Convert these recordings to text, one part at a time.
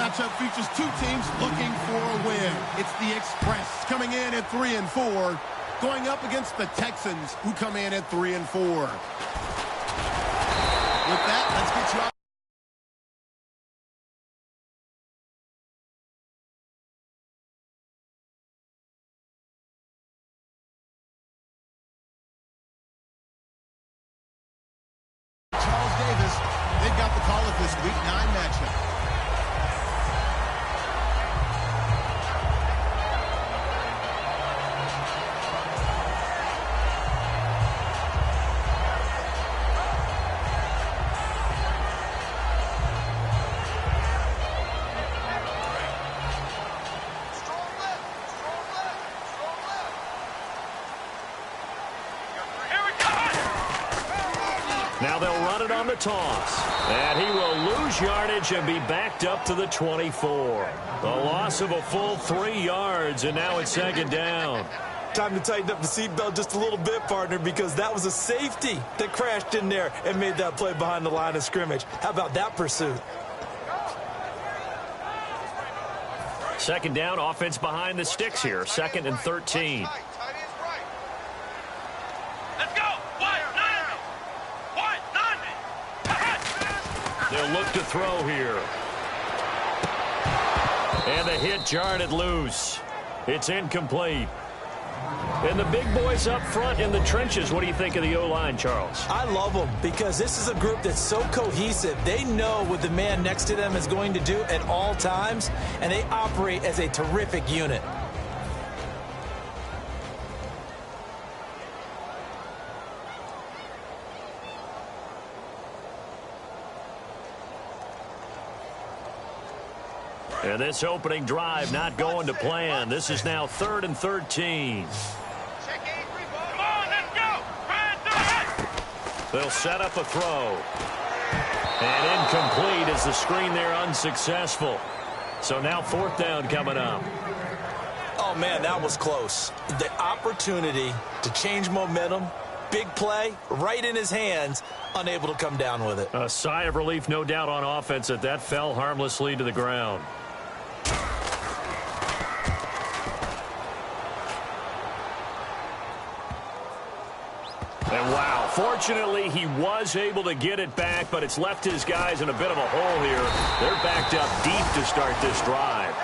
matchup features two teams looking for a win. It's the Express coming in at 3-4, going up against the Texans, who come in at 3-4. With that, let's get you out. They've got the call of this Week 9 matchup. Now they'll run it on the toss. And he will lose yardage and be backed up to the 24. A loss of a full 3 yards, and now it's second down. Time to tighten up the seatbelt just a little bit, partner, because that was a safety that crashed in there and made that play behind the line of scrimmage. How about that pursuit? Second down, offense behind the sticks here. 2nd and 13. They'll look to throw here. And the hit jarred loose. It's incomplete. And the big boys up front in the trenches. What do you think of the O-line, Charles? I love them because this is a group that's so cohesive. They know what the man next to them is going to do at all times, and they operate as a terrific unit. And this opening drive not going to plan. This is now 3rd and 13. Come on, let's go. They'll set up a throw. And incomplete as the screen there unsuccessful. So now 4th down coming up. Oh, man, that was close. The opportunity to change momentum, big play, right in his hands, unable to come down with it. A sigh of relief, no doubt, on offense that fell harmlessly to the ground. And wow, fortunately he was able to get it back, but it's left his guys in a bit of a hole here. They're backed up deep to start this drive.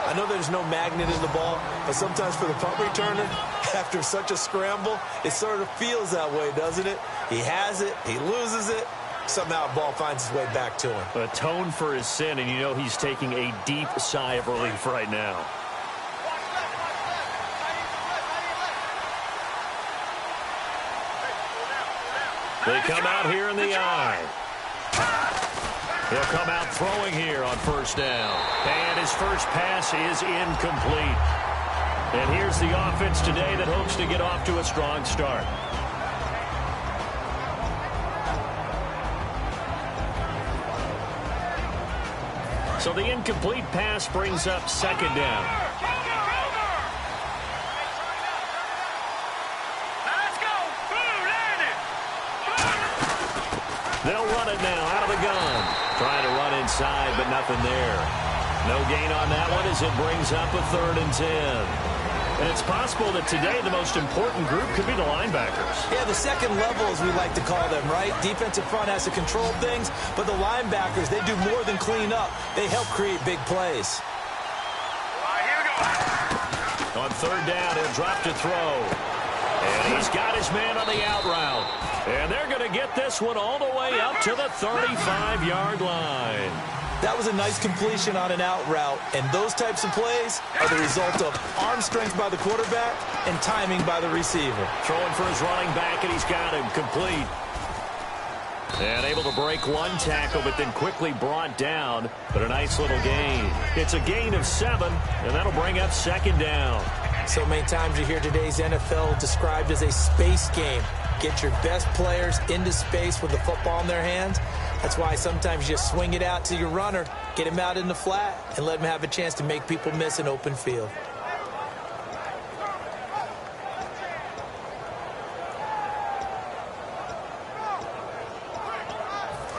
I know there's no magnet in the ball, but sometimes for the punt returner, after such a scramble, it sort of feels that way, doesn't it? He has it, he loses it, somehow the ball finds its way back to him. Atone for his sin, and you know he's taking a deep sigh of relief right now. They come out here in the eye. He'll come out throwing here on 1st down. And his first pass is incomplete. And here's the offense today that hopes to get off to a strong start. So the incomplete pass brings up 2nd down. They'll run it now out of the gun. Trying to run inside, but nothing there. No gain on that one as it brings up a 3rd and 10. And it's possible that today the most important group could be the linebackers. Yeah, the second level, as we like to call them, right? Defensive front has to control things, but the linebackers, they do more than clean up. They help create big plays. On 3rd down, he'll drop to throw. And he's got his man on the out route. And they're going to get this one all the way up to the 35-yard line. That was a nice completion on an out route, and those types of plays are the result of arm strength by the quarterback and timing by the receiver. Throwing for his running back, and he's got him complete. And able to break one tackle, but then quickly brought down. But a nice little gain. It's a gain of 7, and that'll bring up 2nd down. So many times you hear today's NFL described as a space game. Get your best players into space with the football in their hands. That's why sometimes you swing it out to your runner, get him out in the flat, and let him have a chance to make people miss an open field.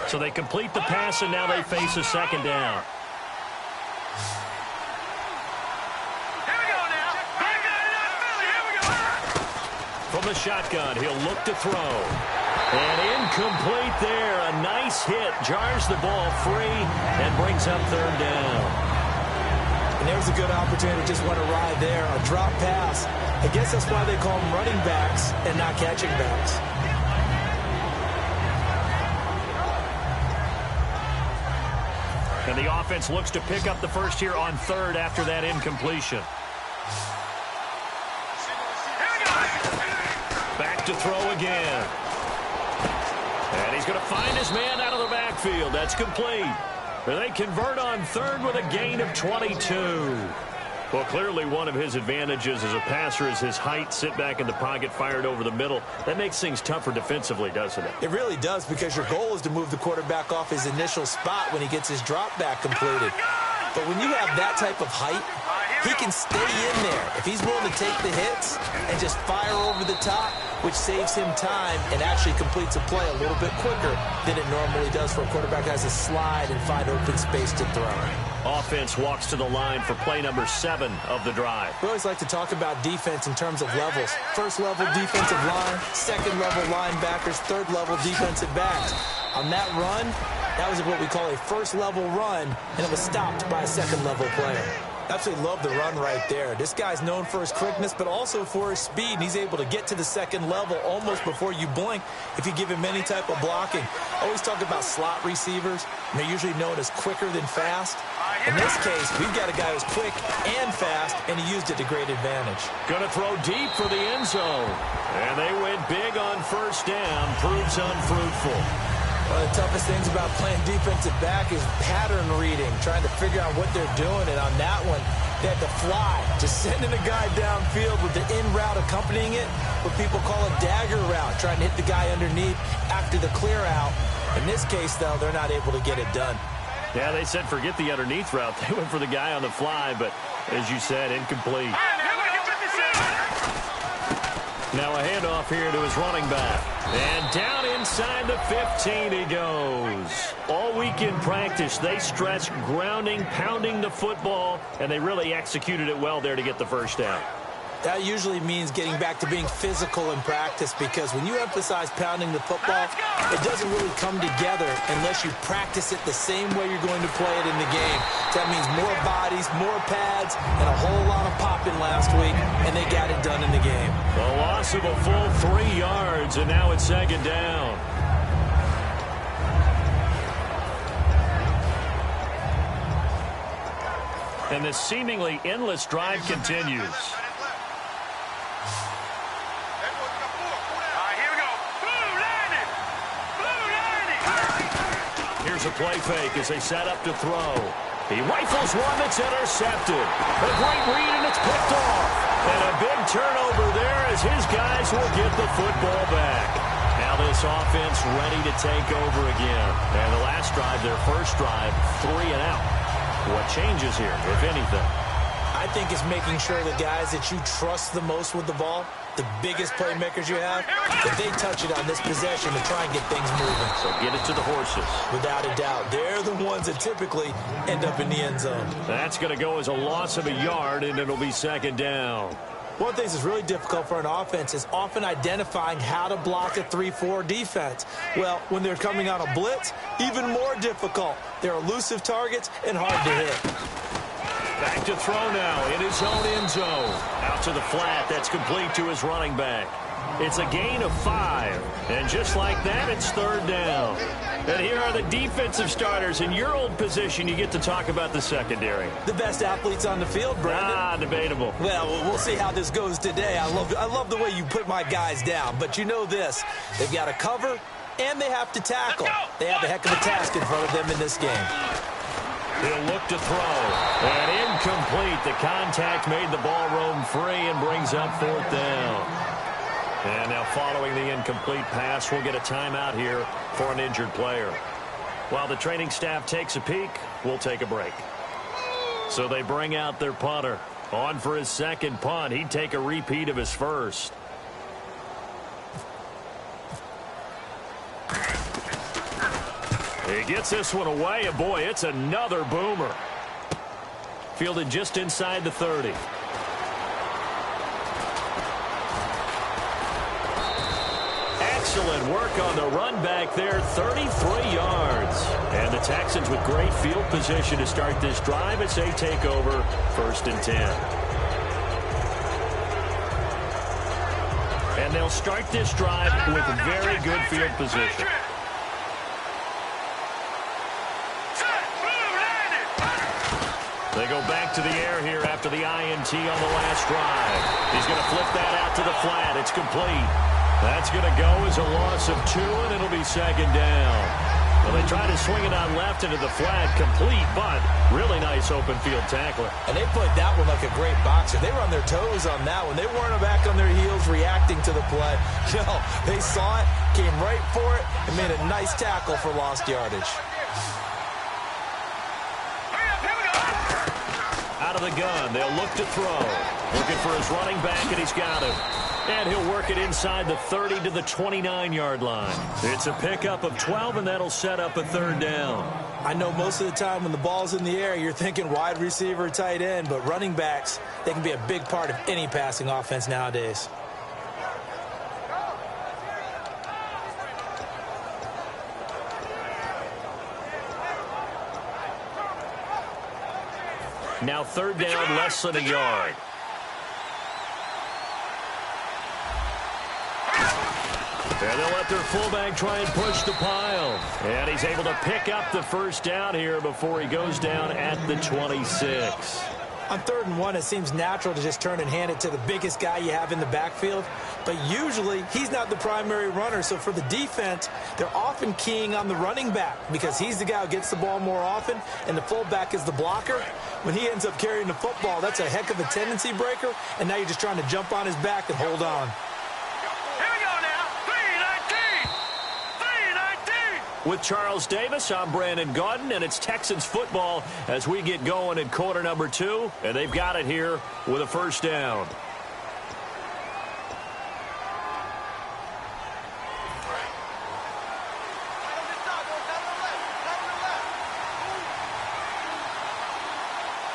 So they complete the pass, and now they face a 2nd down. Here we go now. Here we go. From the shotgun, he'll look to throw. And incomplete there. A nice hit. Jars the ball free and brings up third down. And there's a good opportunity to just run a ride there. A drop pass. I guess that's why they call them running backs and not catching backs. And the offense looks to pick up the first here on third after that incompletion. Back to throw again. And he's going to find his man out of the backfield. That's complete. And they convert on third with a gain of 22. Well, clearly one of his advantages as a passer is his height. Sit back in the pocket, fired over the middle. That makes things tougher defensively, doesn't it? It really does, because your goal is to move the quarterback off his initial spot when he gets his drop back completed. But when you have that type of height, he can stay in there. If he's willing to take the hits and just fire over the top, which saves him time and actually completes a play a little bit quicker than it normally does for a quarterback that has to slide and find open space to throw. Offense walks to the line for play number 7 of the drive. We always like to talk about defense in terms of levels. First level defensive line, second level linebackers, third level defensive backs. On that run, that was what we call a first level run, and it was stopped by a second level player. Absolutely love the run right there. This guy's known for his quickness, but also for his speed. And he's able to get to the second level almost before you blink if you give him any type of blocking. Always talk about slot receivers, and they're usually known as quicker than fast. In this case, we've got a guy who's quick and fast, and he used it to great advantage. Going to throw deep for the end zone. And they went big on first down. Proves unfruitful. One of the toughest things about playing defensive back is pattern reading, trying to figure out what they're doing. And on that one, they had to fly, just sending a guy downfield with the in route accompanying it, what people call a dagger route, trying to hit the guy underneath after the clear out. In this case, though, they're not able to get it done. Yeah, they said forget the underneath route. They went for the guy on the fly, but as you said, incomplete. Now a handoff here to his running back. And down inside the 15 he goes. All week in practice, they stressed grounding, pounding the football, and they really executed it well there to get the first down. That usually means getting back to being physical in practice, because when you emphasize pounding the football, it doesn't really come together unless you practice it the same way you're going to play it in the game. That means more bodies, more pads, and a whole lot of popping last week, and they got it done in the game. A loss of a full 3 yards, and now it's second down. And this seemingly endless drive continues. Here's a play fake as they set up to throw. He rifles one that's intercepted. A great read, and it's picked off. And a big turnover there as his guys will get the football back. Now this offense ready to take over again. And the last drive, their first drive, 3 and out. What changes here, if anything? I think it's making sure the guys that you trust the most with the ball, the biggest playmakers you have, that they touch it on this possession to try and get things moving. So get it to the horses. Without a doubt. They're the ones that typically end up in the end zone. That's going to go as a loss of a yard, and it'll be second down. One of the things that's really difficult for an offense is often identifying how to block a 3-4 defense. Well, when they're coming on a blitz, even more difficult. They're elusive targets and hard to hit. Back to throw now in his own end zone. Out to the flat. That's complete to his running back. It's a gain of 5. And just like that, it's third down. And here are the defensive starters. In your old position, you get to talk about the secondary. The best athletes on the field, Brandon. Debatable. Well, we'll see how this goes today. I love the way you put my guys down. But you know this. They've got to cover, and they have to tackle. They have a heck of a task in front of them in this game. He'll look to throw. And incomplete. The contact made the ball roam free and brings up fourth down. And now following the incomplete pass, we'll get a timeout here for an injured player. While the training staff takes a peek, we'll take a break. So they bring out their punter. On for his second punt. He'd take a repeat of his first. He gets this one away, and boy, it's another boomer. Fielded just inside the 30. Excellent work on the run back there, 33 yards. And the Texans with great field position to start this drive as they take over 1st and 10. And they'll start this drive with very good field position. They go back to the air here after the INT on the last drive. He's going to flip that out to the flat. It's complete. That's going to go as a loss of 2, and it'll be 2nd down. Well, they try to swing it on left into the flat, complete, but really nice open field tackler. And they played that one like a great boxer. They were on their toes on that one. They weren't back on their heels reacting to the play. No, they saw it, came right for it, and made a nice tackle for lost yardage. Out of the gun, they'll look to throw. Looking for his running back, and he's got him. And he'll work it inside the 30 to the 29-yard line. It's a pickup of 12, and that'll set up a 3rd down. I know most of the time when the ball's in the air, you're thinking wide receiver, tight end, but running backs, they can be a big part of any passing offense nowadays. Now 3rd down, less than a yard. And they'll let their fullback try and push the pile. And he's able to pick up the 1st down here before he goes down at the 26. On 3rd and 1, it seems natural to just turn and hand it to the biggest guy you have in the backfield. But usually, he's not the primary runner. So for the defense, they're often keying on the running back because he's the guy who gets the ball more often, and the fullback is the blocker. When he ends up carrying the football, that's a heck of a tendency breaker, and now you're just trying to jump on his back and hold on. With Charles Davis, I'm Brandon Gaudin, and it's Texans football as we get going in quarter number 2, and they've got it here with a 1st down.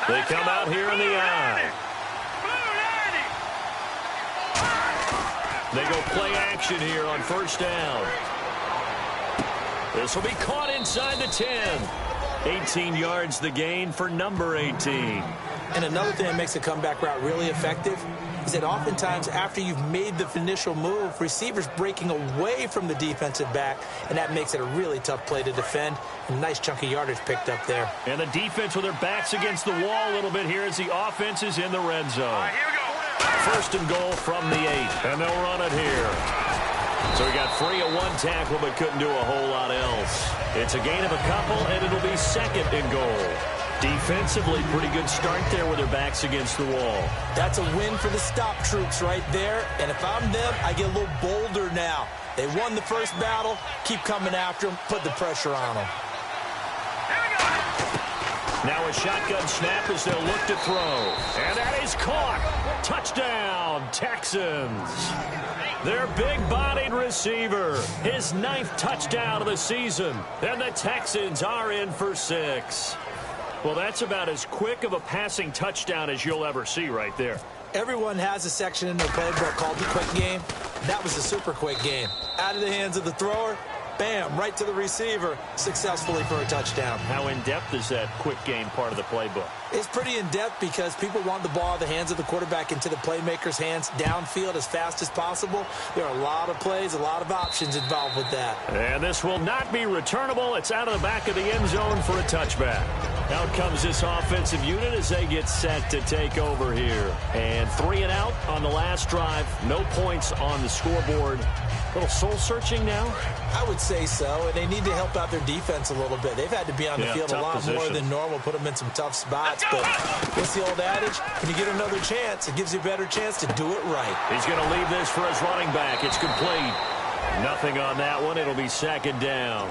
They come out here in the eye. They go play action here on 1st down. This will be caught inside the 10. 18 yards the gain for number 18. And another thing that makes a comeback route really effective is that oftentimes after you've made the initial move, receivers breaking away from the defensive back, and that makes it a really tough play to defend. A nice chunk of yardage picked up there. And the defense with their backs against the wall a little bit here as the offense is in the red zone. All right, here we go. 1st and goal from the 8, and they'll run it here. So he got free of 1 tackle but couldn't do a whole lot else. It's a gain of a couple, and it'll be 2nd and goal. Defensively, pretty good start there with their backs against the wall. That's a win for the stop troops right there. And if I'm them, I get a little bolder now. They won the 1st battle. Keep coming after them. Put the pressure on them. Now a shotgun snap as they'll look to throw. And that is caught. Touchdown, Texans. Their big-bodied receiver, his 9th touchdown of the season. And the Texans are in for 6. Well, that's about as quick of a passing touchdown as you'll ever see right there. Everyone has a section in their playbook called the quick game. That was a super quick game. Out of the hands of the thrower, bam, right to the receiver, successfully for a touchdown. How in-depth is that quick game part of the playbook? It's pretty in-depth because people want the ball in the hands of the quarterback into the playmaker's hands downfield as fast as possible. There are a lot of plays, a lot of options involved with that. And this will not be returnable. It's out of the back of the end zone for a touchback. Out comes this offensive unit as they get set to take over here. And 3 and out on the last drive. No points on the scoreboard. A little soul-searching now? I would say so, and they need to help out their defense a little bit. They've had to be on the field a lot more than normal, put them in some tough spots. But what's the old adage? When you get another chance, it gives you a better chance to do it right. He's going to leave this for his running back. It's complete. Nothing on that one. It'll be 2nd down.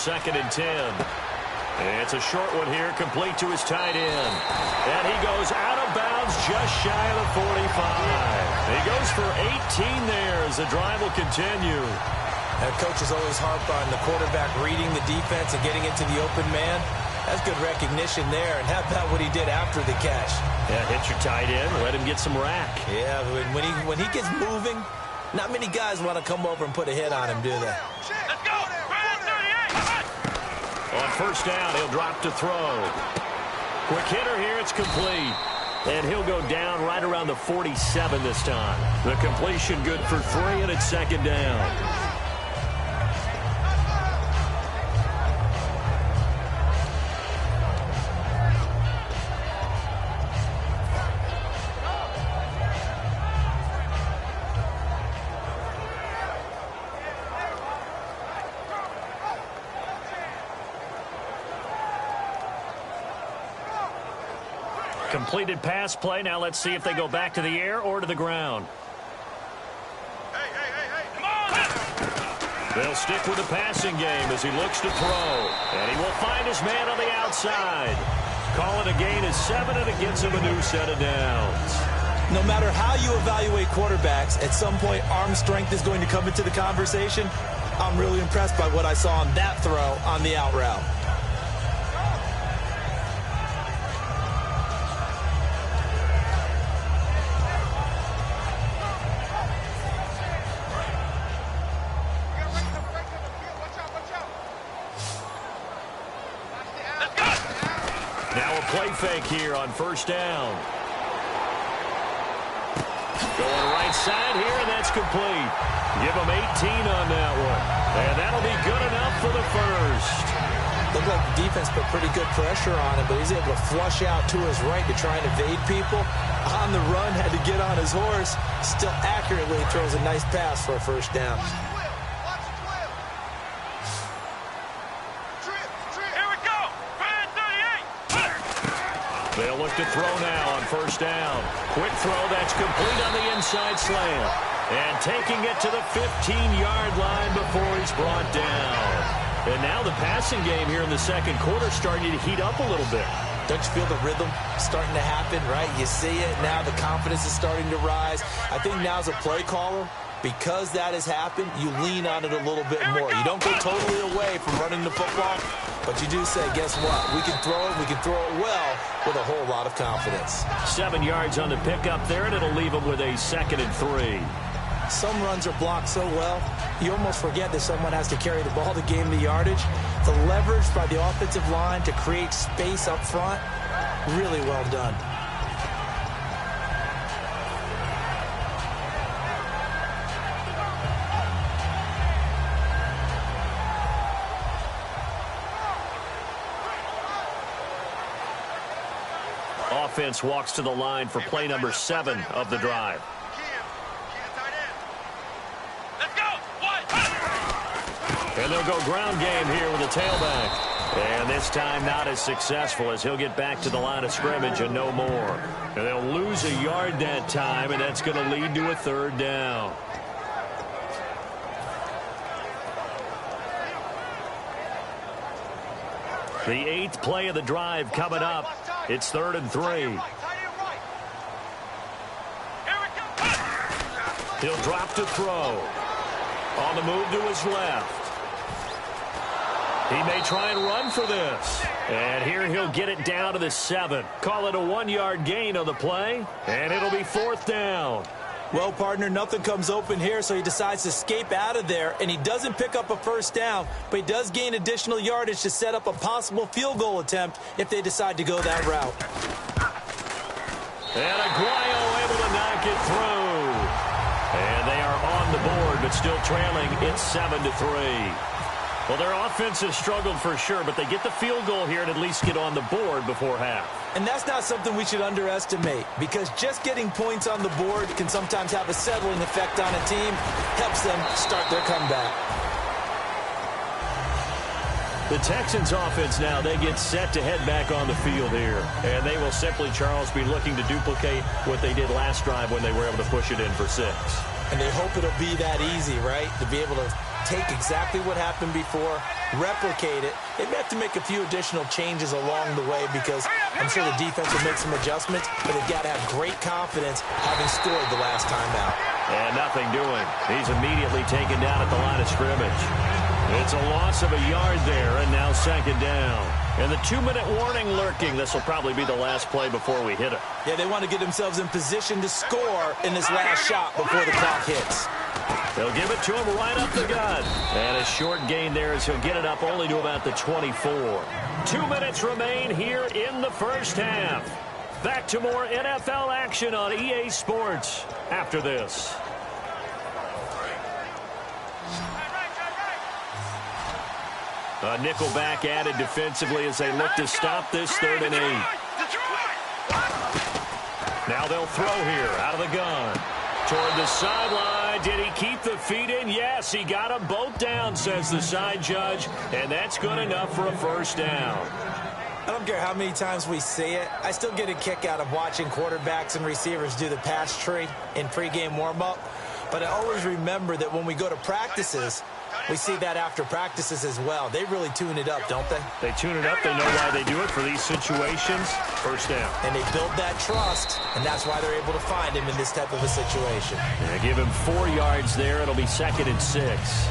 2nd and 10. It's a short one here, complete to his tight end. And he goes out of bounds just shy of the 45. He goes for 18 there as the drive will continue. Coaches always harp on the quarterback reading the defense and getting into the open man. That's good recognition there. And how about what he did after the catch? Yeah, hit your tight end, let him get some rack. Yeah, when he gets moving, not many guys want to come over and put a hit on him, do they? Let's go! On first down, he'll drop to throw. Quick hitter here, it's complete. And he'll go down right around the 47 this time. The completion good for 3, and it's 2nd down. Completed pass play. Now let's see if they go back to the air or to the ground. Hey, come on! They'll stick with the passing game as he looks to throw. And he will find his man on the outside. Call it a gain of 7, and it gets him a new set of downs. No matter how you evaluate quarterbacks, at some point arm strength is going to come into the conversation. I'm really impressed by what I saw on that throw on the out route. Play fake here on first down. Going right side here, and that's complete. Give him 18 on that one. And that'll be good enough for the first. Looked like the defense put pretty good pressure on him, but he's able to flush out to his right to try and evade people. On the run, had to get on his horse. Still accurately throws a nice pass for a first down. They'll look to throw now on first down. Quick throw, that's complete on the inside slant. And taking it to the 15-yard line before he's brought down. And now the passing game here in the second quarter starting to heat up a little bit. Don't you feel the rhythm starting to happen, right? You see it. Now the confidence is starting to rise. I think now as a play caller, because that has happened, you lean on it a little bit more. You don't go totally away from running the football, but you do say, guess what? We can throw it well with a whole lot of confidence. 7 yards on the pickup there, and it'll leave him with a 2nd and 3. Some runs are blocked so well, you almost forget that someone has to carry the ball to gain the yardage. The leverage by the offensive line to create space up front, really well done. Offense walks to the line for play number 7 of the drive. And they'll go ground game here with a tailback. And this time not as successful as he'll get back to the line of scrimmage and no more. And they'll lose a yard that time, and that's going to lead to a 3rd down. The 8th play of the drive coming up. It's 3rd and 3. He'll drop to throw. On the move to his left. He may try and run for this. And here he'll get it down to the 7. Call it a 1-yard gain on the play. And it'll be 4th down. Well, partner, nothing comes open here, so he decides to escape out of there, and he doesn't pick up a first down, but he does gain additional yardage to set up a possible field goal attempt if they decide to go that route. And Aguayo able to knock it through. And they are on the board, but still trailing. It's 7-3. Well, their offense has struggled for sure, but they get the field goal here and at least get on the board before half. And that's not something we should underestimate, because just getting points on the board can sometimes have a settling effect on a team, helps them start their comeback. The Texans offense now, they get set to head back on the field here. And they will simply, Charles, be looking to duplicate what they did last drive when they were able to push it in for 6. And they hope it'll be that easy, right? To be able to take exactly what happened before, replicate it. They may have to make a few additional changes along the way because I'm sure the defense will make some adjustments, but they've got to have great confidence having scored the last time out. And nothing doing. He's immediately taken down at the line of scrimmage. It's a loss of a yard there, and now second down. And the 2-minute warning lurking. This will probably be the last play before we hit it. Yeah, they want to get themselves in position to score in this last shot before the clock hits. They'll give it to him right up the gut. And a short gain there as he'll get it up only to about the 24. 2 minutes remain here in the first half. Back to more NFL action on EA Sports after this. A nickelback added defensively as they look to stop this 3rd and 8. Now they'll throw here out of the gun. Toward the sideline. Did he keep the feet in? Yes, he got them both down, says the side judge. And that's good enough for a first down. I don't care how many times we see it. I still get a kick out of watching quarterbacks and receivers do the pass tree in pregame warm-up. But I always remember that when we go to practices, we see that after practices as well. They really tune it up, don't they? They tune it up. They know why they do it for these situations. First down. And they build that trust, and that's why they're able to find him in this type of a situation. They give him 4 yards there. It'll be 2nd and 6.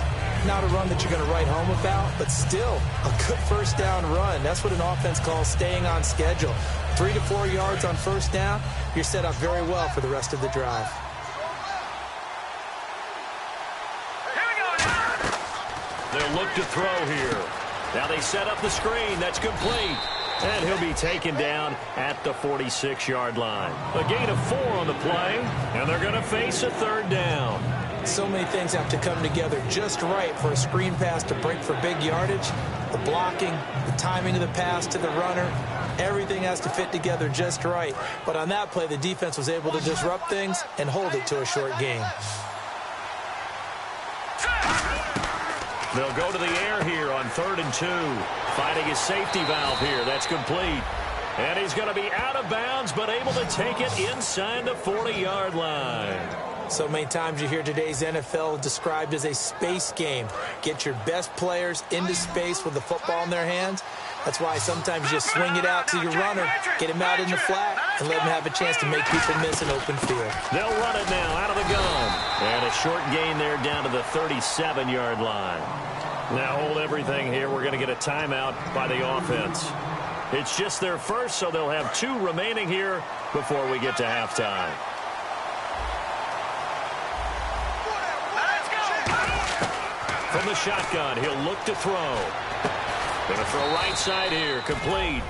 Not a run that you're going to write home about, but still a good first down run. That's what an offense calls staying on schedule. 3 to 4 yards on first down, you're set up very well for the rest of the drive. They'll look to throw here. Now they set up the screen. That's complete. And he'll be taken down at the 46-yard line. A gain of 4 on the play, and they're going to face a 3rd down. So many things have to come together just right for a screen pass to break for big yardage. The blocking, the timing of the pass to the runner, everything has to fit together just right. But on that play, the defense was able to disrupt things and hold it to a short gain. They'll go to the air here on 3rd and 2. Finding his safety valve here. That's complete. And he's going to be out of bounds, but able to take it inside the 40-yard line. So many times you hear today's NFL described as a space game. Get your best players into space with the football in their hands. That's why sometimes you just swing it out to your runner, get him out in the flat, and let him have a chance to make people miss an open field. They'll run it now out of the gun. And a short gain there down to the 37-yard line. Now hold everything here. We're going to get a timeout by the offense. It's just their first, so they'll have 2 remaining here before we get to halftime. From the shotgun, he'll look to throw. Going to throw right side here, complete.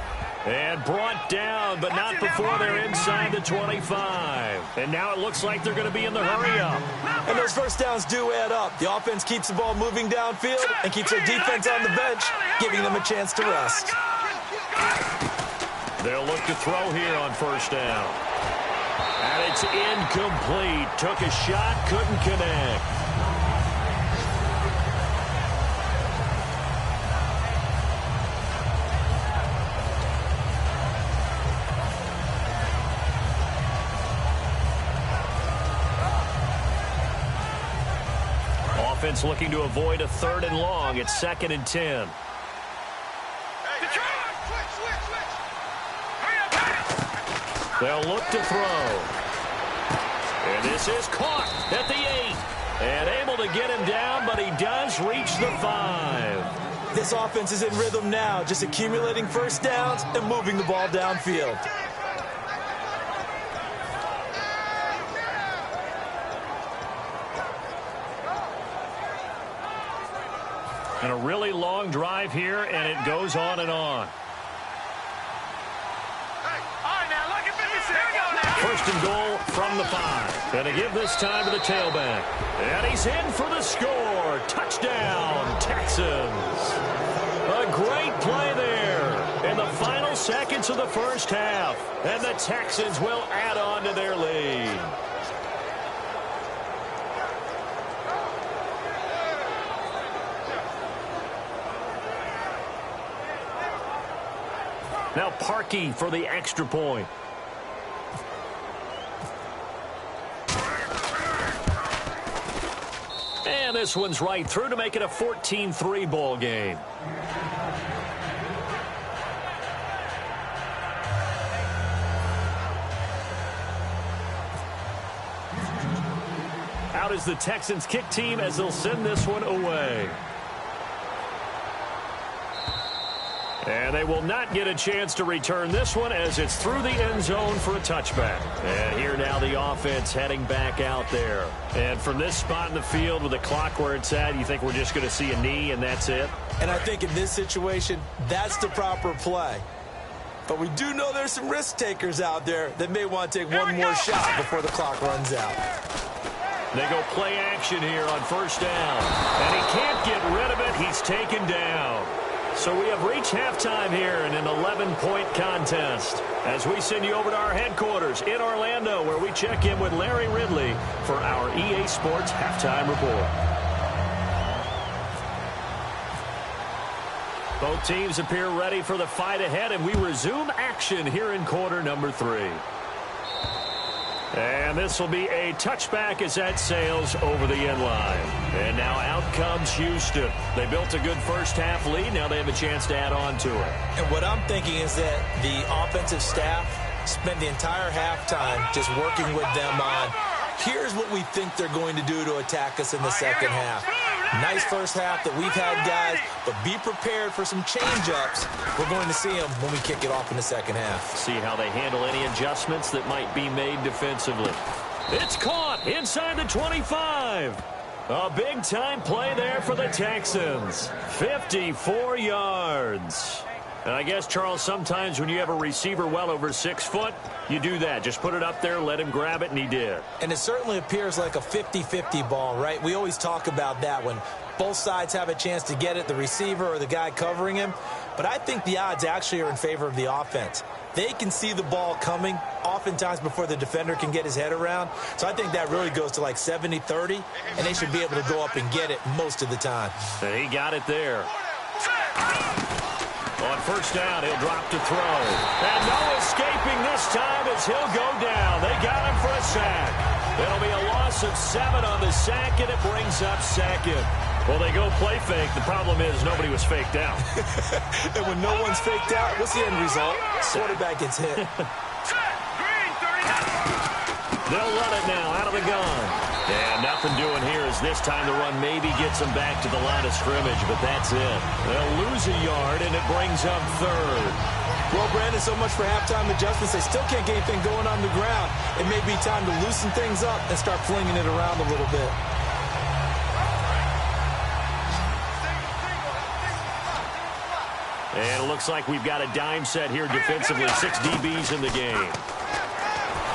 And brought down, but not before they're inside the 25. And now it looks like they're going to be in the hurry-up. And those first downs do add up. The offense keeps the ball moving downfield and keeps their defense on the bench, giving them a chance to rest. They'll look to throw here on first down. And it's incomplete. Took a shot, couldn't connect. Offense looking to avoid a 3rd and long. It's 2nd and 10. They'll look to throw. And this is caught at the 8. And able to get him down, but he does reach the 5. This offense is in rhythm now, just accumulating first downs and moving the ball downfield. And a really long drive here, and it goes on and on. First and goal from the 5. Going to give this time to the tailback. And he's in for the score. Touchdown, Texans. A great play there in the final seconds of the first half. And the Texans will add on to their lead. Now Parkey for the extra point. And And this one's right through to make it a 14-3 ball game. Out is the Texans kick team as they'll send this one away. And they will not get a chance to return this one as it's through the end zone for a touchback. And here now the offense heading back out there. And from this spot in the field with the clock where it's at, you think we're just going to see a knee and that's it? And I think in this situation, that's the proper play. But we do know there's some risk takers out there that may want to take one more shot before the clock runs out. They go play action here on first down. And he can't get rid of it. He's taken down. So we have reached halftime here in an 11-point contest as we send you over to our headquarters in Orlando where we check in with Larry Ridley for our EA Sports Halftime Report. Both teams appear ready for the fight ahead, and we resume action here in quarter number 3. And this will be a touchback as that sails over the end line. And now out comes Houston. They built a good first-half lead. Now they have a chance to add on to it. And what I'm thinking is that the offensive staff spent the entire halftime just working with them on, here's what we think they're going to do to attack us in the second half. Nice first half that we've had, guys, but be prepared for some change-ups. We're going to see them when we kick it off in the second half. See how they handle any adjustments that might be made defensively. It's caught inside the 25. A big-time play there for the Texans. 54 yards. And I guess, Charles, sometimes when you have a receiver well over 6 foot, you do that. Just put it up there, let him grab it, and he did. And it certainly appears like a 50-50 ball, right? We always talk about that when both sides have a chance to get it, the receiver or the guy covering him. But I think the odds actually are in favor of the offense. They can see the ball coming oftentimes before the defender can get his head around. So I think that really goes to like 70-30, and they should be able to go up and get it most of the time. And he got it there. On first down, he'll drop to throw. And no escaping this time as he'll go down. They got him for a sack. It'll be a loss of 7 on the sack, and it brings up second. Well, they go play fake. The problem is nobody was faked out. And when no one's faked out, what's the end result? Quarterback gets hit. They'll run it now out of the gun. And nothing doing here as this time the run maybe gets them back to the line of scrimmage, but that's it. They'll lose a yard, and it brings up third. Well, Brandon, so much for halftime adjustments. They still can't get anything going on the ground. It may be time to loosen things up and start flinging it around a little bit. And it looks like we've got a dime set here defensively. 6 DBs in the game.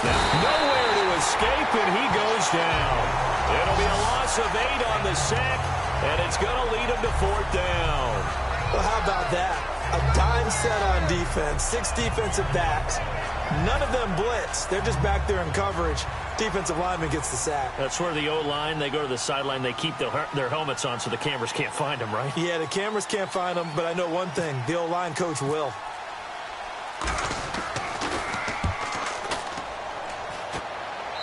Now, nowhere to escape, and he goes down. It'll be a loss of 8 on the sack, and it's going to lead him to 4th down. Well, how about that? A dime set on defense, 6 defensive backs. None of them blitz. They're just back there in coverage. Defensive lineman gets the sack. That's where the O-line, they go to the sideline, they keep their helmets on so the cameras can't find them, right? Yeah, the cameras can't find them, but I know one thing. The O-line coach will.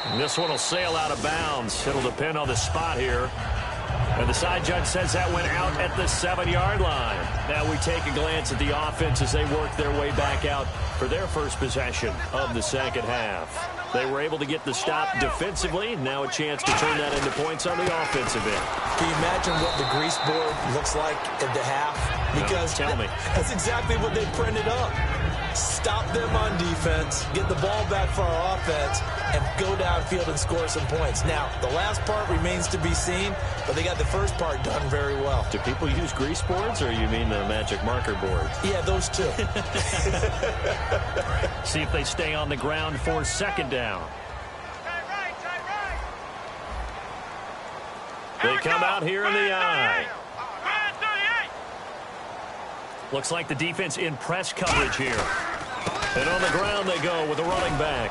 And this one will sail out of bounds. It'll depend on the spot here. And the side judge says that went out at the 7-yard line. Now we take a glance at the offense as they work their way back out for their first possession of the second half. They were able to get the stop defensively. Now a chance to turn that into points on the offensive end. Can you imagine what the grease board looks like at the half? Because tell me. That's exactly what they printed up. Stop them on defense, get the ball back for our offense, and go downfield and score some points. Now, the last part remains to be seen, but they got the first part done very well. Do people use grease boards, or you mean the magic marker board? Yeah, those two. See if they stay on the ground for second down. They come out here in the eye. Looks like the defense in press coverage here. And on the ground they go with the running back.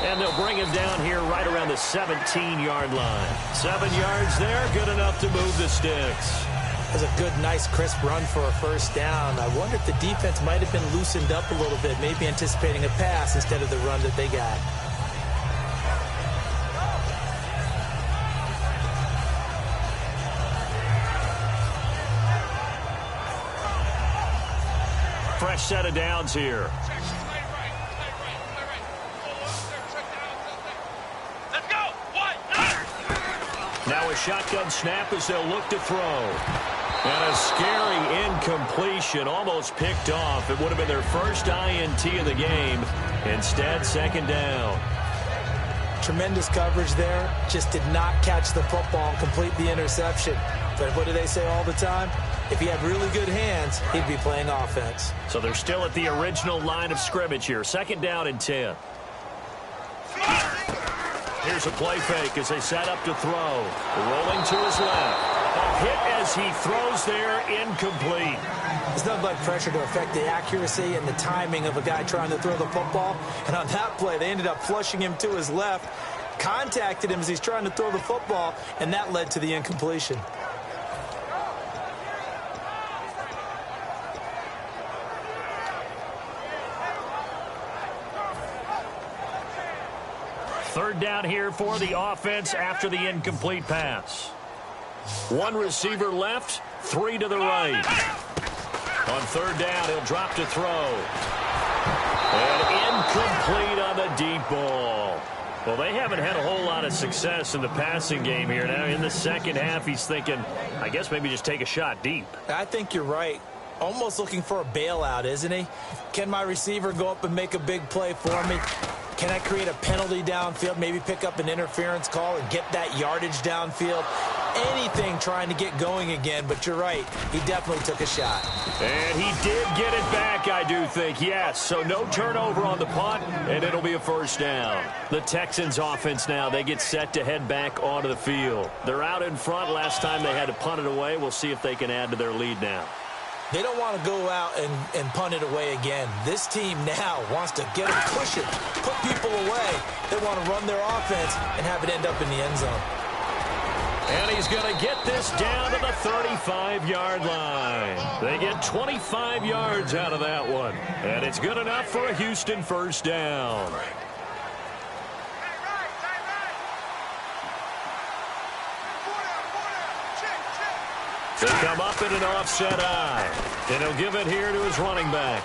And they'll bring him down here right around the 17-yard line. 7 yards there, good enough to move the sticks. It was a good, nice, crisp run for a first down. I wonder if the defense might have been loosened up a little bit, maybe anticipating a pass instead of the run that they got. fresh set of downs here. Let's go. Now a shotgun snap as they'll look to throw. And a scary incompletion, almost picked off. It would have been their first INT of the game. Instead, second down. Tremendous coverage there. Just did not catch the football and complete the interception. But what do they say all the time? If he had really good hands, he'd be playing offense. So they're still at the original line of scrimmage here. Second down and 10. Here's a play fake as they set up to throw. Rolling to his left. A hit as he throws there, incomplete. There's nothing like pressure to affect the accuracy and the timing of a guy trying to throw the football. And on that play, they ended up flushing him to his left, contacted him as he's trying to throw the football, and that led to the incompletion. Third down here for the offense after the incomplete pass. One receiver left, three to the right. On third down, he'll drop to throw. And incomplete on the deep ball. Well, they haven't had a whole lot of success in the passing game here. Now in the second half, he's thinking, I guess maybe just take a shot deep. I think you're right. Almost looking for a bailout, isn't he? Can my receiver go up and make a big play for me? Can I create a penalty downfield, maybe pick up an interference call and get that yardage downfield? Anything trying to get going again, but you're right. He definitely took a shot. And he did get it back, I do think, yes. So no turnover on the punt, and it'll be a first down. The Texans offense now, they get set to head back onto the field. They're out in front. Last time they had to punt it away. We'll see if they can add to their lead now. They don't want to go out and punt it away again. This team now wants to get them pushing, put people away. They want to run their offense and have it end up in the end zone. And he's going to get this down to the 35-yard line. They get 25 yards out of that one. And it's good enough for a Houston first down. They come up in an offset eye. And he'll give it here to his running back.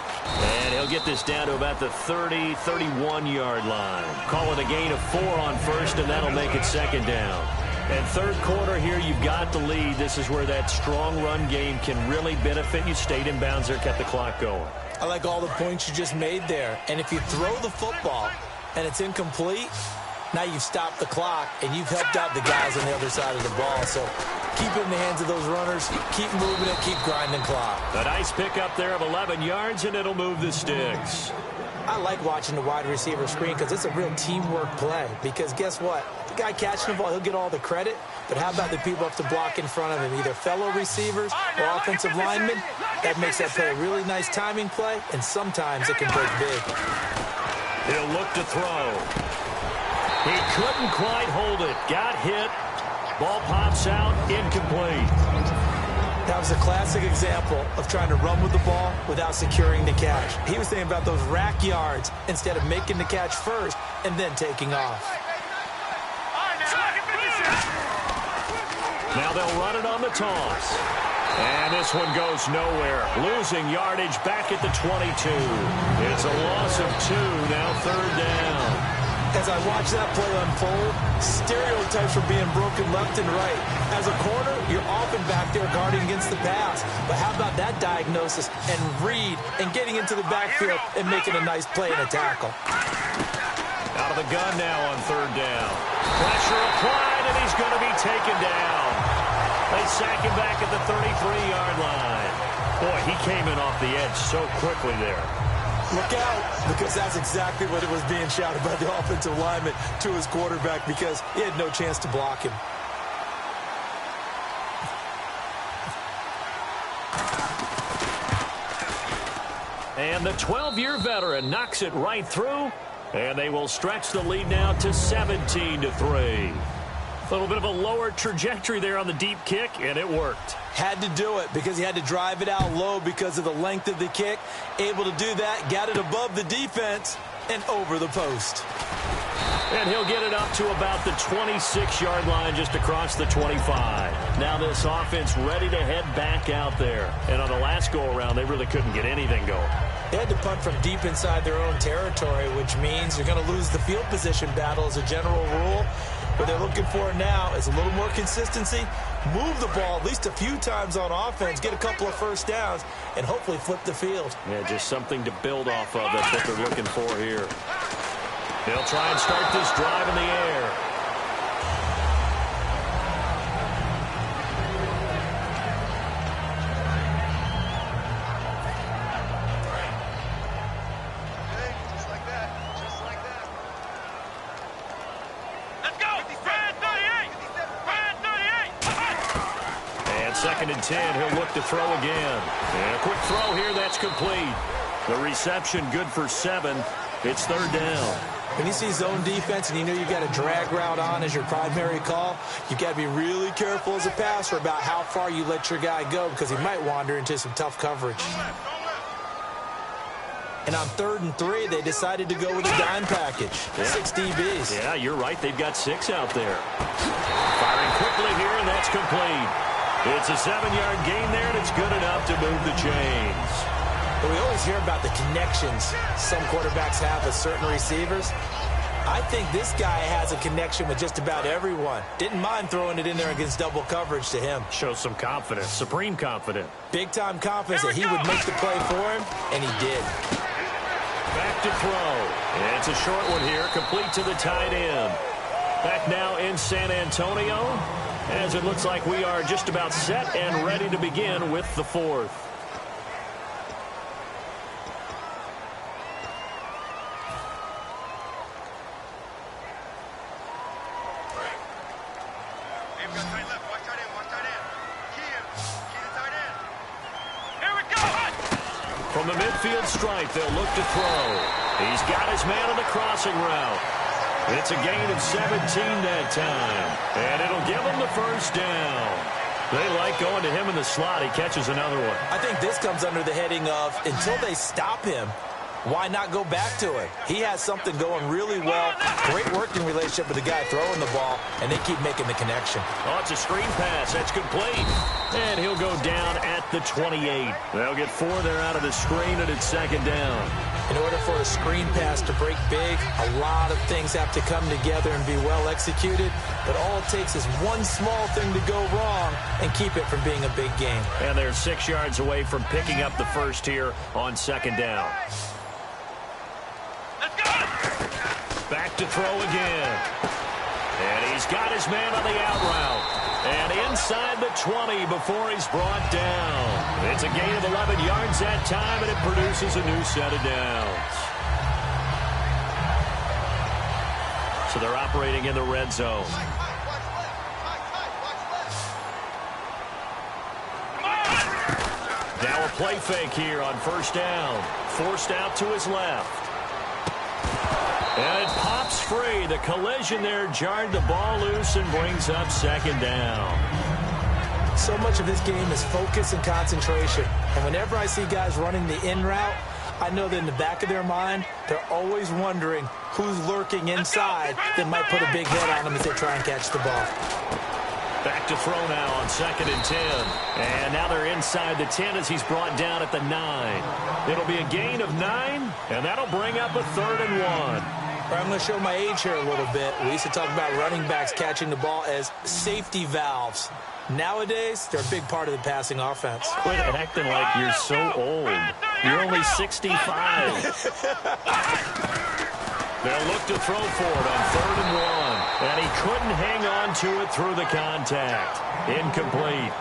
And he'll get this down to about the 30, 31-yard line. Call it a gain of 4 on first, and that'll make it second down. And third quarter here, you've got the lead. This is where that strong run game can really benefit you. Stayed in bounds there, kept the clock going. I like all the points you just made there. And if you throw the football and it's incomplete, now you've stopped the clock and you've helped out the guys on the other side of the ball. So keep it in the hands of those runners. Keep moving it. Keep grinding clock. A nice pickup there of 11 yards, and it'll move the sticks. I like watching the wide receiver screen because it's a real teamwork play. Because guess what? The guy catching the ball, he'll get all the credit. But how about the people up to block in front of him, either fellow receivers or offensive linemen? That makes that play a really nice timing play, and sometimes it can break big. He'll look to throw. He couldn't quite hold it. Got hit. Ball pops out. Incomplete. That was a classic example of trying to run with the ball without securing the catch. He was thinking about those rack yards instead of making the catch first and then taking off. Now they'll run it on the toss. And this one goes nowhere. Losing yardage back at the 22. It's a loss of 2. Now third down. As I watch that play unfold, stereotypes are being broken left and right. As a corner, you're often back there guarding against the pass. But how about that diagnosis and read and getting into the backfield and making a nice play and a tackle? Out of the gun now on third down. Pressure applied, and he's going to be taken down. They sack him back at the 33-yard line. Boy, he came in off the edge so quickly there. Look out, because that's exactly what it was being shouted by the offensive lineman to his quarterback because he had no chance to block him. And the 12-year veteran knocks it right through, and they will stretch the lead now to 17-3. A little bit of a lower trajectory there on the deep kick, and it worked. Had to do it because he had to drive it out low because of the length of the kick. Able to do that, got it above the defense and over the post. And he'll get it up to about the 26-yard line, just across the 25. Now this offense ready to head back out there. And on the last go-around, they really couldn't get anything going. They had to punt from deep inside their own territory, which means you're going to lose the field position battle as a general rule. What they're looking for now is a little more consistency, move the ball at least a few times on offense, get a couple of first downs, and hopefully flip the field. Yeah, just something to build off of. That's what they're looking for here. They'll try and start this drive in the air. Just like that. Just like that. Let's go! Brad 38! Brad 38! And 2nd and 10, he'll look to throw again. And a quick throw here, that's complete. The reception good for 7. It's 3rd down. When you see zone defense and you know you got a drag route on as your primary call, you got to be really careful as a passer about how far you let your guy go because he might wander into some tough coverage. And on 3rd and 3, they decided to go with a dime package. 6 DBs. Yeah, you're right. They've got 6 out there. Firing quickly here, and that's complete. It's a 7-yard gain there, and it's good enough to move the chains. But we always hear about the connections some quarterbacks have with certain receivers. I think this guy has a connection with just about everyone. Didn't mind throwing it in there against double coverage to him. Shows some confidence, supreme confidence. Big-time confidence that he would make the play for him, and he did. Back to throw. And it's a short one here, complete to the tight end. Back now in San Antonio, as it looks like we are just about set and ready to begin with the 4th. From the midfield stripe, they'll look to throw. He's got his man on the crossing route. It's a gain of 17 that time. And it'll give him the 1st down. They like going to him in the slot. He catches another one. I think this comes under the heading of, until they stop him, why not go back to it? He has something going really well. Great working relationship with the guy throwing the ball, and they keep making the connection. Oh, it's a screen pass. That's complete. And he'll go down at the 28. They'll get 4 there out of the screen, and it's 2nd down. In order for a screen pass to break big, a lot of things have to come together and be well executed. But all it takes is one small thing to go wrong and keep it from being a big game. And they're 6 yards away from picking up the 1st here on 2nd down. Back to throw again. And he's got his man on the out route. And inside the 20 before he's brought down. It's a gain of 11 yards that time, and it produces a new set of downs. So they're operating in the red zone. Now a play fake here on 1st down. Forced out to his left. And it pops free. The collision there jarred the ball loose and brings up 2nd down. So much of this game is focus and concentration. And whenever I see guys running the in route, I know that in the back of their mind, they're always wondering who's lurking inside that might put a big hit on them as they try and catch the ball. Back to throw now on 2nd and 10. And now they're inside the 10 as he's brought down at the 9. It'll be a gain of 9, and that'll bring up a 3rd and 1. I'm going to show my age here a little bit. We used to talk about running backs catching the ball as safety valves. Nowadays, they're a big part of the passing offense. Quit acting like you're so old. You're only 65. They'll look to throw for it on 3rd and 1. And he couldn't hang on to it through the contact. Incomplete.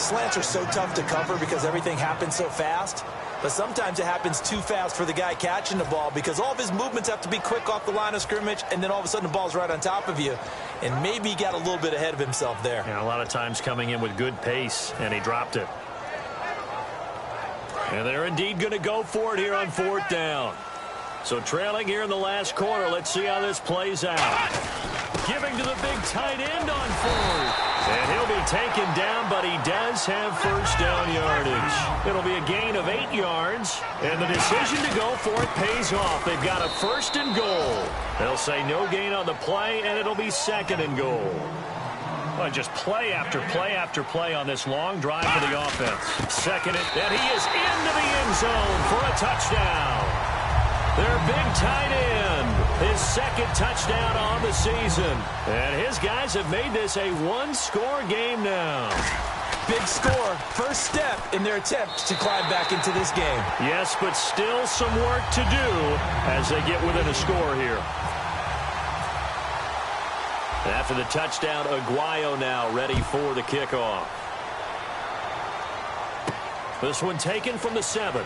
Slants are so tough to cover because everything happens so fast. But sometimes it happens too fast for the guy catching the ball because all of his movements have to be quick off the line of scrimmage, and then all of a sudden the ball's right on top of you. And maybe he got a little bit ahead of himself there. Yeah, a lot of times coming in with good pace, and he dropped it. And they're indeed going to go for it here on 4th down. So trailing here in the last quarter, let's see how this plays out. Giving to the big tight end on 4th. And he'll be taken down, but he does have first down yardage. It'll be a gain of 8 yards, and the decision to go for it pays off. They've got a first and goal. They'll say no gain on the play, and it'll be second and goal. Well, just play after play after play on this long drive for the offense. Second and he is into the end zone for a touchdown. Their big tight end, his second touchdown on the season. And his guys have made this a one-score game now. Big score, first step in their attempt to climb back into this game. Yes, but still some work to do as they get within a score here. After the touchdown, Aguayo now ready for the kickoff. This one taken from the 7.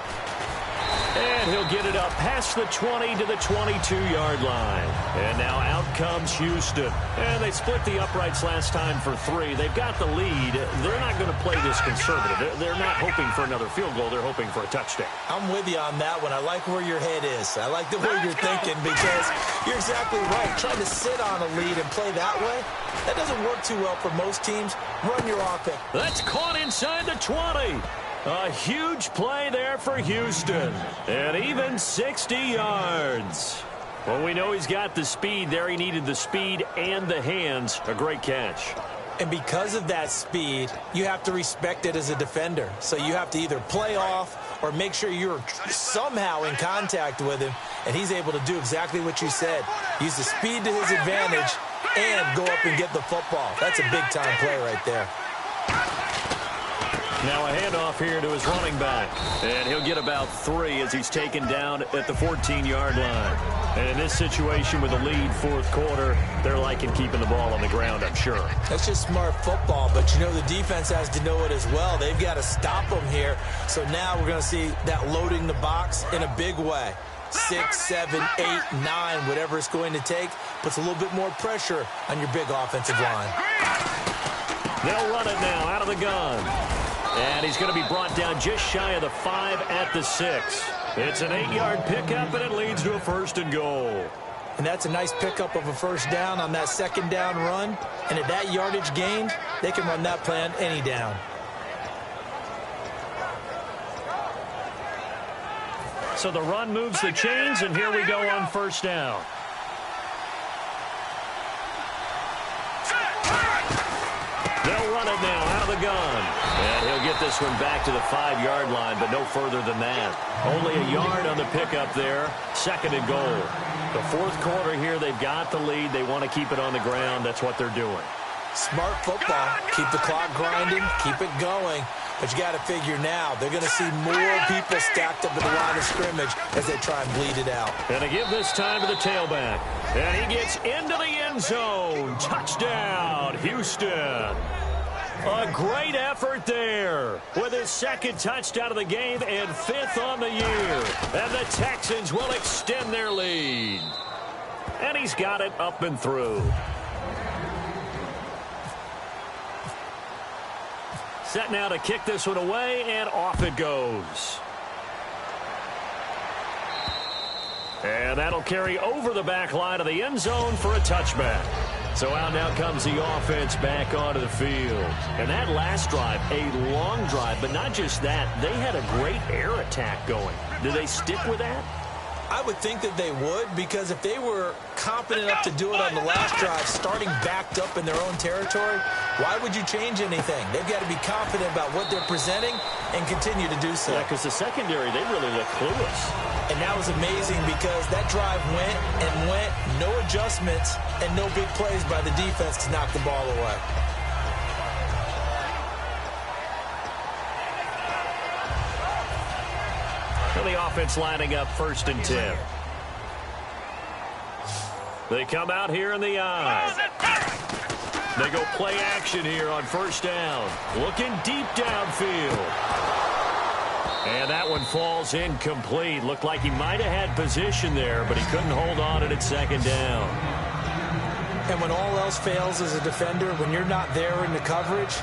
And he'll get it up past the 20 to the 22-yard line. And now out comes Houston. And they split the uprights last time for 3. They've got the lead. They're not going to play this conservative. They're not hoping for another field goal. They're hoping for a touchdown. I'm with you on that one. I like where your head is. I like the way you're thinking because you're exactly right. Trying to sit on a lead and play that way, that doesn't work too well for most teams. Run your offense. That's caught inside the 20. A huge play there for Houston. And even 60 yards. Well, we know he's got the speed there. He needed the speed and the hands. A great catch. And because of that speed, you have to respect it as a defender. So you have to either play off or make sure you're somehow in contact with him. And he's able to do exactly what you said. Use the speed to his advantage and go up and get the football. That's a big-time play right there. Now a handoff here to his running back. And he'll get about 3 as he's taken down at the 14-yard line. And in this situation with the lead fourth quarter, they're liking keeping the ball on the ground, I'm sure. That's just smart football, but you know the defense has to know it as well. They've got to stop them here. So now we're going to see that loading the box in a big way. 6, 7, 8, 9, whatever it's going to take, puts a little bit more pressure on your big offensive line. They'll run it now out of the gun. And he's going to be brought down just shy of the 5 at the 6. It's an 8-yard pickup, and it leads to a first and goal. And that's a nice pickup of a first down on that second down run. And at that yardage gained, they can run that play on any down. So the run moves the chains, and here we go on first down. They'll run it now out of the gun. And he'll get this one back to the 5-yard line, but no further than that. Only a yard on the pickup there. Second and goal. The fourth quarter here, they've got the lead. They want to keep it on the ground. That's what they're doing. Smart football. Keep the clock grinding. Keep it going. But you got to figure now, they're going to see more people stacked up at the line of scrimmage as they try and bleed it out. And they give this time to the tailback. And he gets into the end zone. Touchdown, Houston. A great effort there with his second touchdown of the game and 5th on the year. And the Texans will extend their lead. And he's got it up and through. Set now to kick this one away, and off it goes. And that'll carry over the back line of the end zone for a touchback. So out now comes the offense back onto the field. And that last drive, a long drive, but not just that. They had a great air attack going. Do they stick with that? I would think that they would, because if they were confident enough to do it on the last drive, starting backed up in their own territory, why would you change anything? They've got to be confident about what they're presenting and continue to do so. Yeah, because the secondary, they really look clueless. And that was amazing because that drive went and went, no adjustments, and no big plays by the defense to knock the ball away. The offense lining up 1st and 10. They come out here in the eye. They go play action here on first down. Looking deep downfield. And that one falls incomplete. Looked like he might have had position there, but he couldn't hold on at second down. And when all else fails as a defender, when you're not there in the coverage,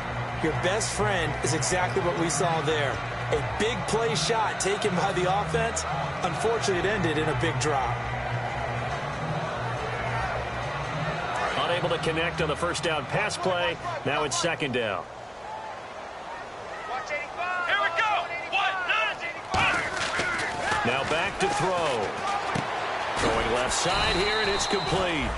your best friend is exactly what we saw there. A big play shot taken by the offense. Unfortunately, it ended in a big drop. unable to connect on the first down pass play. Now it's second down. Here we go. Now back to throw. Throwing left side here, and it's complete.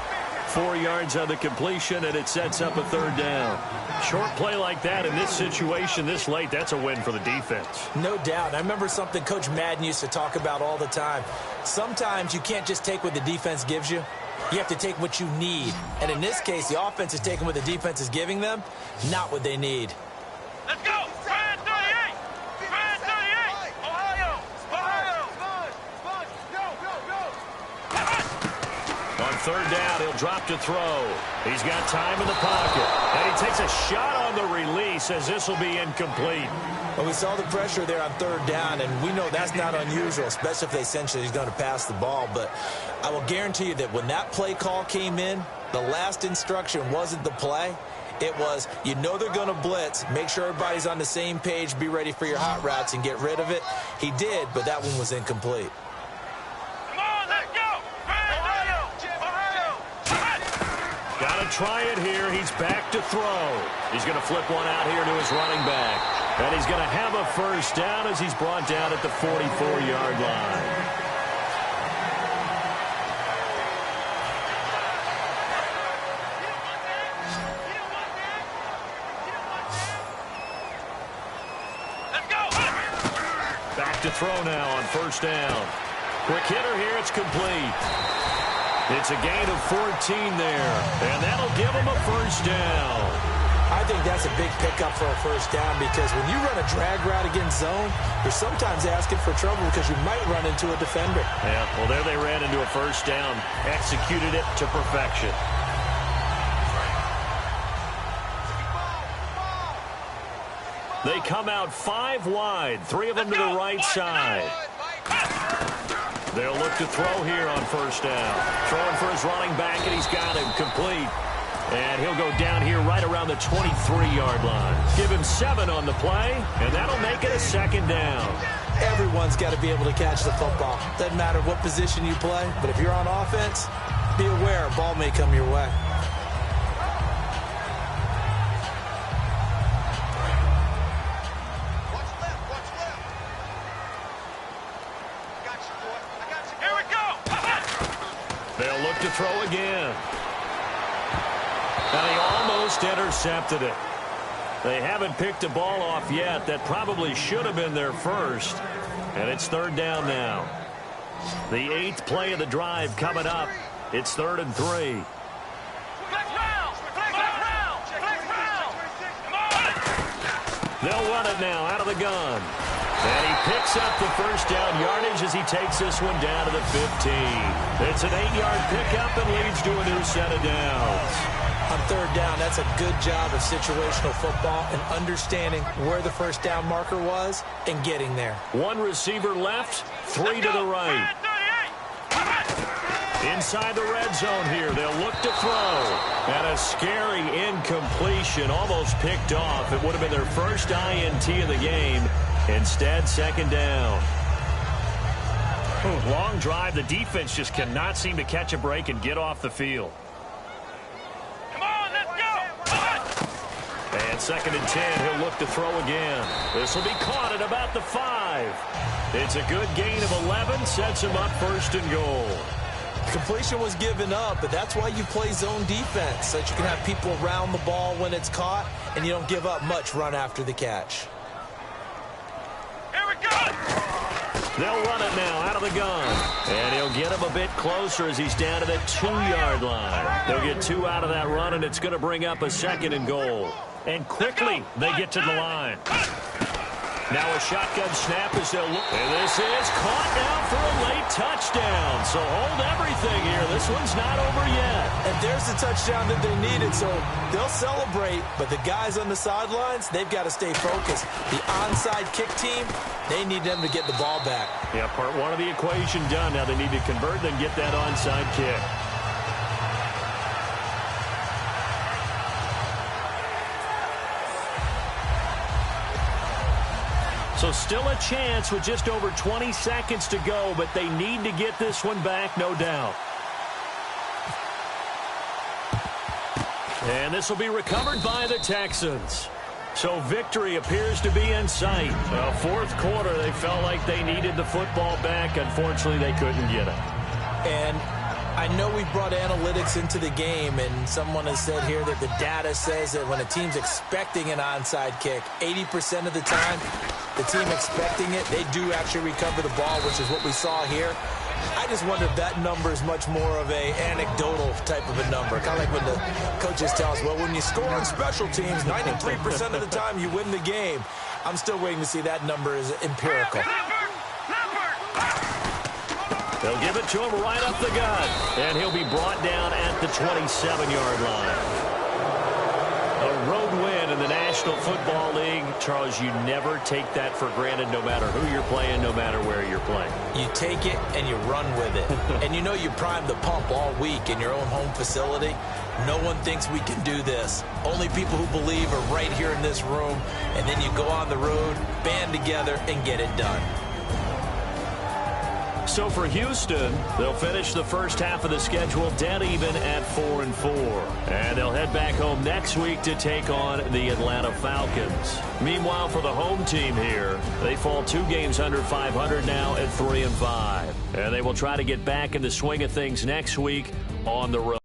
4 yards on the completion, and it sets up a third down. Short play like that in this situation this late, that's a win for the defense. No doubt. I remember something Coach Madden used to talk about all the time. Sometimes you can't just take what the defense gives you. You have to take what you need. And in this case, the offense is taking what the defense is giving them, not what they need. Let's go. Brand 38. Brand 38. Ohio. On third down, he'll drop to throw. He's got time in the pocket. And he takes a shot on the release as this will be incomplete. Well, we saw the pressure there on third down, and we know that's not unusual, especially if they sense that he's going to pass the ball. But I will guarantee you that when that play call came in, the last instruction wasn't the play. It was, you know they're going to blitz. Make sure everybody's on the same page. Be ready for your hot routes and get rid of it. He did, but that one was incomplete. Got to try it here. He's back to throw. He's going to flip one out here to his running back. And he's going to have a first down as he's brought down at the 44-yard line. Back to throw now on first down. Quick hitter here. It's complete. It's a gain of 14 there, and that'll give him a first down. I think that's a big pickup for a first down because when you run a drag route against zone, you're sometimes asking for trouble because you might run into a defender. Yeah, well, there they ran into a first down, executed it to perfection. They come out 5 wide, 3 of them to the right side. They'll look to throw here on first down. Throwing for his running back, and he's got him complete. And he'll go down here right around the 23-yard line. Give him 7 on the play, and that'll make it a second down. Everyone's got to be able to catch the football. Doesn't matter what position you play, but if you're on offense, be aware a ball may come your way. They'll look to throw again. And he almost intercepted it. They haven't picked a ball off yet. That probably should have been their first. And it's third down now. The 8th play of the drive coming up. It's 3rd and 3. They'll run it now out of the gun. And he picks up the first down yardage as he takes this one down to the 15. It's an 8-yard pickup and leads to a new set of downs. On third down, that's a good job of situational football and understanding where the first down marker was and getting there. 1 receiver left, 3 to the right. Inside the red zone here, they'll look to throw. And a scary incompletion, almost picked off. It would have been their first INT of the game. Instead, second down. Long drive. The defense just cannot seem to catch a break and get off the field. Come on, let's go. And 2nd and 10, he'll look to throw again. This will be caught at about the 5. It's a good gain of 11, sets him up 1st and goal. Completion was given up, but that's why you play zone defense, so that you can have people around the ball when it's caught, and you don't give up much run after the catch. Here we go. They'll run it now out of the gun. And he'll get him a bit closer as he's down to the 2-yard line. They'll get 2 out of that run, and it's going to bring up a 2nd and goal. And quickly, they get to the line. Now a shotgun snap as they'll look. And this is caught now for a late touchdown. So hold everything here. This one's not over yet. And there's the touchdown that they needed. So they'll celebrate, but the guys on the sidelines, they've got to stay focused. The onside kick team, they need them to get the ball back. Yeah, part 1 of the equation done. Now they need to convert and get that onside kick. So still a chance with just over 20 seconds to go, but they need to get this one back, no doubt. And this will be recovered by the Texans. So victory appears to be in sight. Fourth quarter, they felt like they needed the football back. Unfortunately, they couldn't get it. And I know we brought analytics into the game, and someone has said here that the data says that when a team's expecting an onside kick, 80% of the time, the team expecting it, they do actually recover the ball, which is what we saw here. I just wonder if that number is much more of a anecdotal type of a number. Kind of like when the coaches tell us, well, when you score on special teams, 93% of the time you win the game. I'm still waiting to see that number is empirical. They'll give it to him right up the gut. And he'll be brought down at the 27-yard line. A road win in the National Football League. Charles, you never take that for granted no matter who you're playing, no matter where you're playing. You take it and you run with it. And you know you primed the pump all week in your own home facility. No one thinks we can do this. Only people who believe are right here in this room. And then you go on the road, band together, and get it done. So for Houston, they'll finish the first half of the schedule dead even at 4-4. And they'll head back home next week to take on the Atlanta Falcons. Meanwhile, for the home team here, they fall 2 games under 500 now at 3-5. And they will try to get back in the swing of things next week on the road.